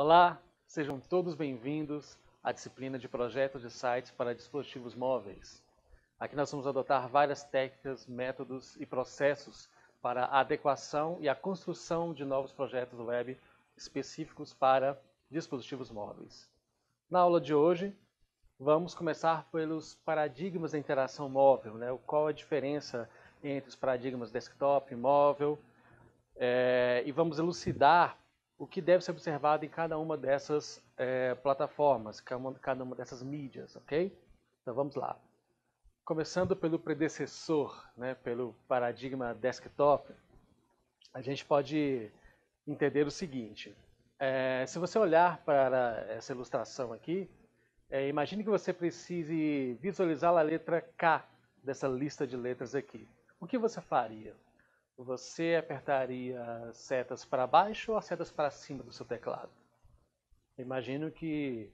Olá, sejam todos bem-vindos à disciplina de projetos de sites para dispositivos móveis. Aqui nós vamos adotar várias técnicas, métodos e processos para a adequação e a construção de novos projetos web específicos para dispositivos móveis. Na aula de hoje, vamos começar pelos paradigmas da interação móvel, qual a diferença entre os paradigmas desktop e móvel, e vamos elucidar o que deve ser observado em cada uma dessas plataformas, cada uma dessas mídias, ok? Então vamos lá. Começando pelo predecessor, pelo paradigma desktop, a gente pode entender o seguinte. Se você olhar para essa ilustração aqui, imagine que você precise visualizar a letra K dessa lista de letras aqui. O que você faria? Você apertaria setas para baixo ou setas para cima do seu teclado? Imagino que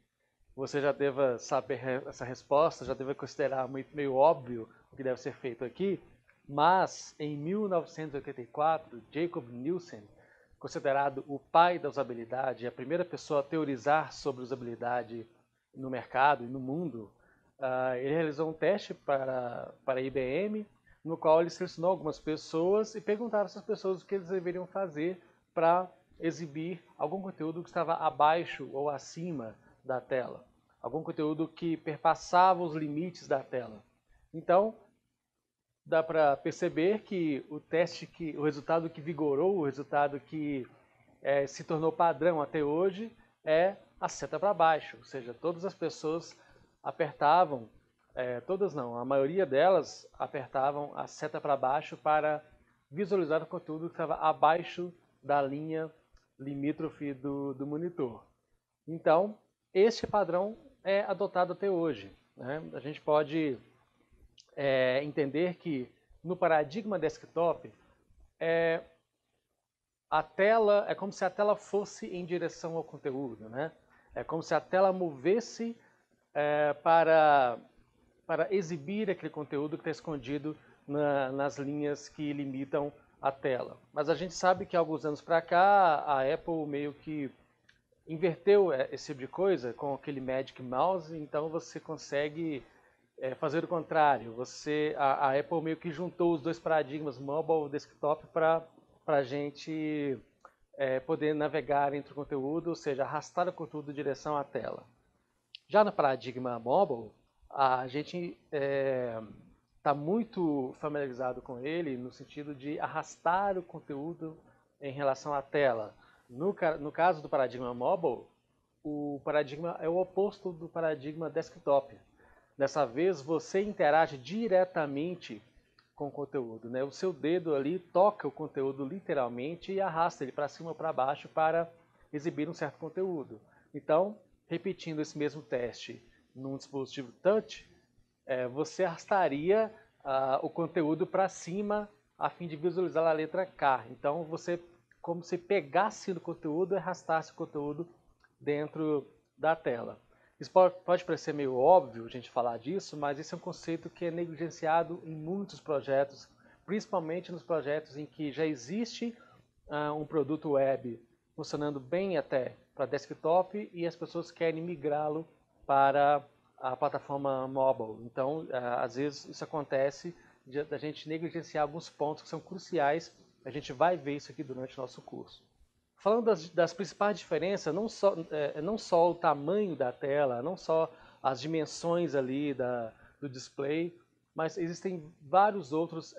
você já deva saber essa resposta, já deva considerar meio óbvio o que deve ser feito aqui, mas em 1984, Jacob Nielsen, considerado o pai da usabilidade, a primeira pessoa a teorizar sobre usabilidade no mercado e no mundo, ele realizou um teste para a IBM, no qual ele selecionou algumas pessoas e perguntaram a essas pessoas o que eles deveriam fazer para exibir algum conteúdo que estava abaixo ou acima da tela, algum conteúdo que perpassava os limites da tela. Então, dá para perceber que o resultado que vigorou, o resultado que se tornou padrão até hoje é a seta para baixo, ou seja, todas as pessoas apertavam, todas não, a maioria delas apertavam a seta para baixo para visualizar o conteúdo que estava abaixo da linha limítrofe do monitor. Então, este padrão é adotado até hoje. A gente pode entender que no paradigma desktop, a tela é como se a tela fosse em direção ao conteúdo, É como se a tela movesse para exibir aquele conteúdo que está escondido nas linhas que limitam a tela. Mas a gente sabe que há alguns anos para cá, a Apple meio que inverteu esse tipo de coisa com aquele Magic Mouse, então você consegue fazer o contrário. A Apple meio que juntou os dois paradigmas, mobile e desktop, para a gente poder navegar entre o conteúdo, ou seja, arrastar o conteúdo em direção à tela. Já no paradigma mobile, a gente está muito familiarizado com ele no sentido de arrastar o conteúdo em relação à tela. No caso do paradigma mobile, o paradigma é o oposto do paradigma desktop. Dessa vez, você interage diretamente com o conteúdo. O seu dedo ali toca o conteúdo literalmente e arrasta ele para cima ou para baixo para exibir um certo conteúdo. Então, repetindo esse mesmo teste num dispositivo touch, você arrastaria o conteúdo para cima a fim de visualizar a letra K. Então, você, como se pegasse no conteúdo e arrastasse o conteúdo dentro da tela. Isso pode parecer meio óbvio a gente falar disso, mas esse é um conceito que é negligenciado em muitos projetos, principalmente nos projetos em que já existe um produto web funcionando bem até para desktop e as pessoas querem migrá-lo para a plataforma mobile. Então, às vezes isso acontece da gente negligenciar alguns pontos que são cruciais. A gente vai ver isso aqui durante o nosso curso. Falando das principais diferenças, não só o tamanho da tela, não só as dimensões ali do display, mas existem várias outras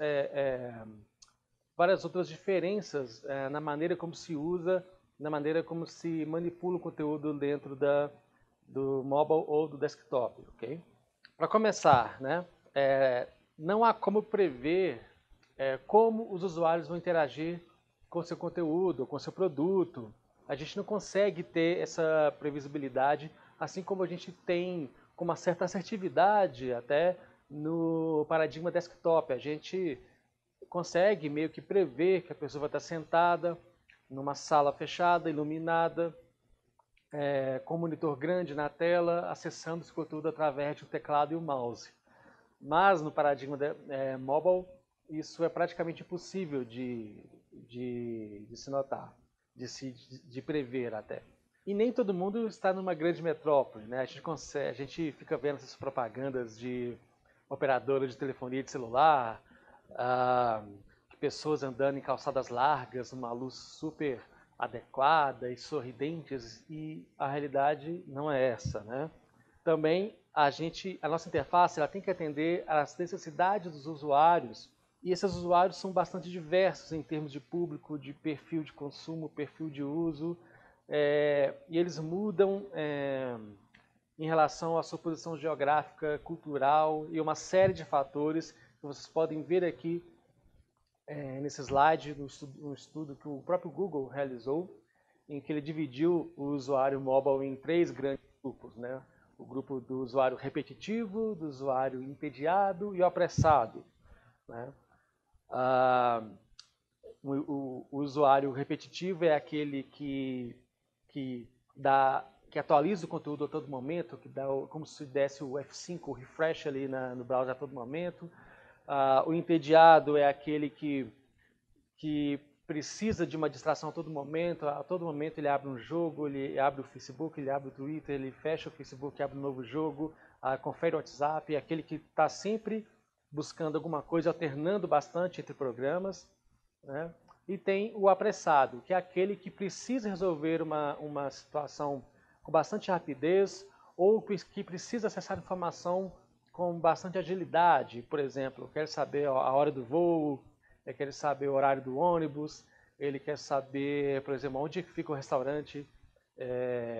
diferenças na maneira como se usa, na maneira como se manipula o conteúdo dentro do mobile ou do desktop, ok? Para começar, não há como prever como os usuários vão interagir com o seu conteúdo, com o seu produto. A gente não consegue ter essa previsibilidade, assim como a gente tem com uma certa assertividade até no paradigma desktop. A gente consegue meio que prever que a pessoa vai estar sentada numa sala fechada, iluminada, com um monitor grande na tela, acessando esse conteúdo através de um teclado e um mouse. Mas no paradigma mobile, isso é praticamente impossível de se notar, de prever até. E nem todo mundo está numa grande metrópole, né? A gente fica vendo essas propagandas de operadora de telefonia de celular, ah, de pessoas andando em calçadas largas, numa luz super adequada e sorridentes, e a realidade não é essa, né? Também a nossa interface ela tem que atender às necessidades dos usuários, e esses usuários são bastante diversos em termos de público, de perfil de consumo, perfil de uso, e eles mudam em relação à sua posição geográfica, cultural e uma série de fatores que vocês podem ver aqui nesse slide, no estudo que o próprio Google realizou, em que ele dividiu o usuário mobile em 3 grandes grupos, né? O grupo do usuário repetitivo, do usuário entediado e o apressado, né? O usuário repetitivo é aquele que atualiza o conteúdo a todo momento, que dá como se desse o F5, o refresh ali no browser a todo momento. O entediado é aquele que precisa de uma distração a todo momento ele abre um jogo, ele abre o Facebook, ele abre o Twitter, ele fecha o Facebook, abre um novo jogo, confere o WhatsApp, é aquele que está sempre buscando alguma coisa, alternando bastante entre programas, né? E tem o apressado, que é aquele que precisa resolver uma situação com bastante rapidez ou que precisa acessar informação com bastante agilidade. Por exemplo, quer saber a hora do voo, quer saber o horário do ônibus, ele quer saber, por exemplo, onde fica o restaurante,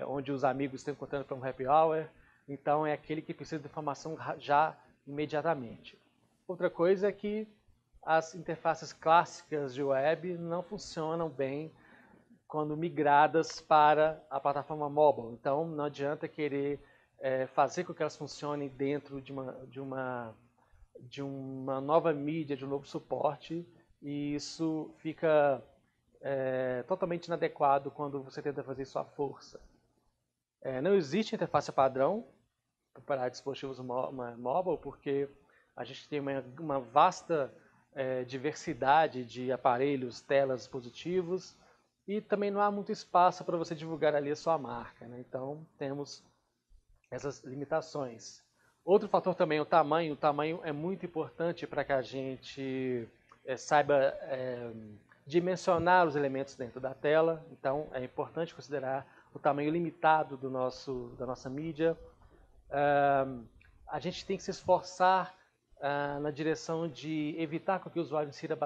onde os amigos estão encontrando para um happy hour. Então, é aquele que precisa de informação já imediatamente. Outra coisa é que as interfaces clássicas de web não funcionam bem quando migradas para a plataforma mobile. Então, não adianta querer fazer com que elas funcionem dentro de uma nova mídia, de um novo suporte, e isso fica totalmente inadequado quando você tenta fazer isso à força. Não existe interface padrão para dispositivos mobile, porque a gente tem uma vasta diversidade de aparelhos, telas, dispositivos, e também não há muito espaço para você divulgar ali a sua marca, né? Então, temos essas limitações. Outro fator também é o tamanho. O tamanho é muito importante para que a gente saiba dimensionar os elementos dentro da tela. Então, é importante considerar o tamanho limitado da nossa mídia. A gente tem que se esforçar na direção de evitar que o usuário insira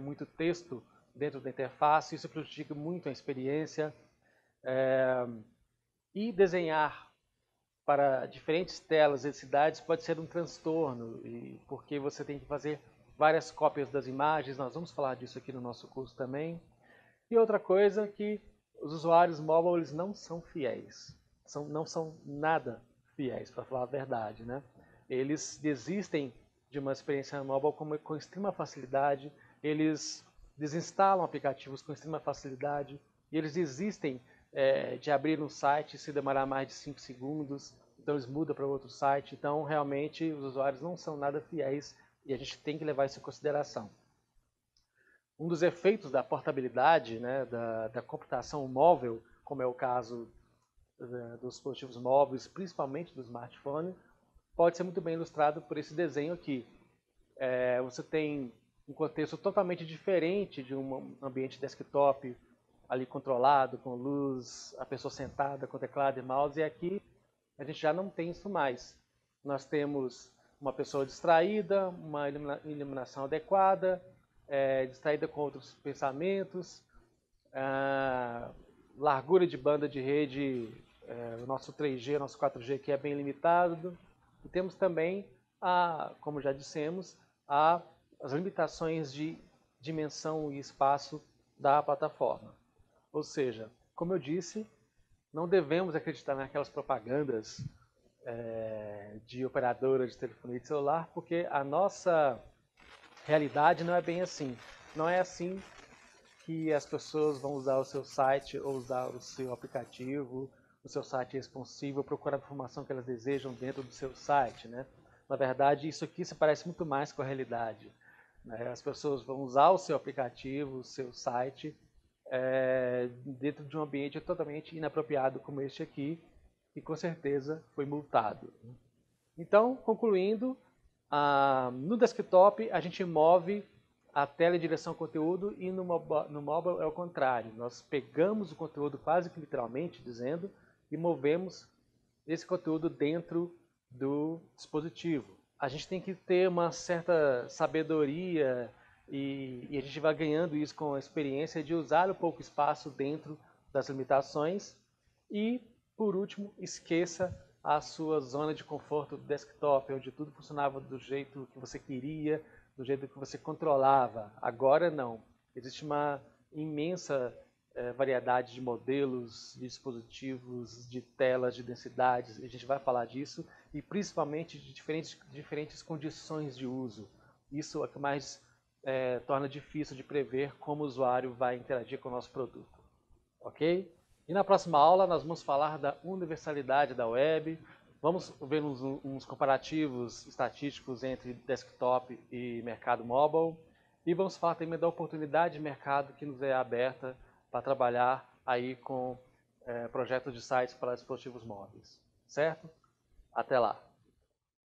muito texto dentro da interface. Isso prejudica muito a experiência. E desenhar para diferentes telas e cidades pode ser um transtorno, porque você tem que fazer várias cópias das imagens. Nós vamos falar disso aqui no nosso curso também. E outra coisa que os usuários mobile eles não são fiéis. Não são nada fiéis, para falar a verdade, né? Eles desistem de uma experiência mobile com extrema facilidade, eles desinstalam aplicativos com extrema facilidade, e eles desistem de abrir um site se demorar mais de 5 segundos, então eles mudam para outro site. Então, realmente, os usuários não são nada fiéis e a gente tem que levar isso em consideração. Um dos efeitos da portabilidade, né, da computação móvel, como é o caso dos dispositivos móveis, principalmente do smartphone, pode ser muito bem ilustrado por esse desenho aqui. Você tem um contexto totalmente diferente de um ambiente desktop, ali controlado, com luz, a pessoa sentada com teclado e mouse, e aqui a gente já não tem isso mais. Nós temos uma pessoa distraída, uma iluminação adequada, distraída com outros pensamentos, largura de banda de rede, o nosso 3G, nosso 4G que é bem limitado, e temos também, como já dissemos, as limitações de dimensão e espaço da plataforma. Ou seja, como eu disse, não devemos acreditar naquelas propagandas de operadoras de telefonia de celular, porque a nossa realidade não é bem assim. Não é assim que as pessoas vão usar o seu site ou usar o seu aplicativo, o seu site responsivo, procurar a informação que elas desejam dentro do seu site, né? Na verdade, isso aqui se parece muito mais com a realidade, né? As pessoas vão usar o seu aplicativo, o seu site, dentro de um ambiente totalmente inapropriado como este aqui, e com certeza foi multado. Então, concluindo, no desktop a gente move a tela em direção ao conteúdo e no mobile é o contrário. Nós pegamos o conteúdo quase que literalmente dizendo e movemos esse conteúdo dentro do dispositivo. A gente tem que ter uma certa sabedoria e a gente vai ganhando isso com a experiência de usar o pouco espaço dentro das limitações. E, por último, esqueça a sua zona de conforto do desktop, onde tudo funcionava do jeito que você queria, do jeito que você controlava. Agora não. Existe uma imensa variedade de modelos, de dispositivos, de telas, de densidades. A gente vai falar disso e principalmente de diferentes condições de uso. Isso é o que mais torna difícil de prever como o usuário vai interagir com o nosso produto. Ok? E na próxima aula nós vamos falar da universalidade da web, vamos ver uns comparativos estatísticos entre desktop e mercado mobile e vamos falar também da oportunidade de mercado que nos é aberta para trabalhar aí com projetos de sites para dispositivos móveis. Certo? Até lá!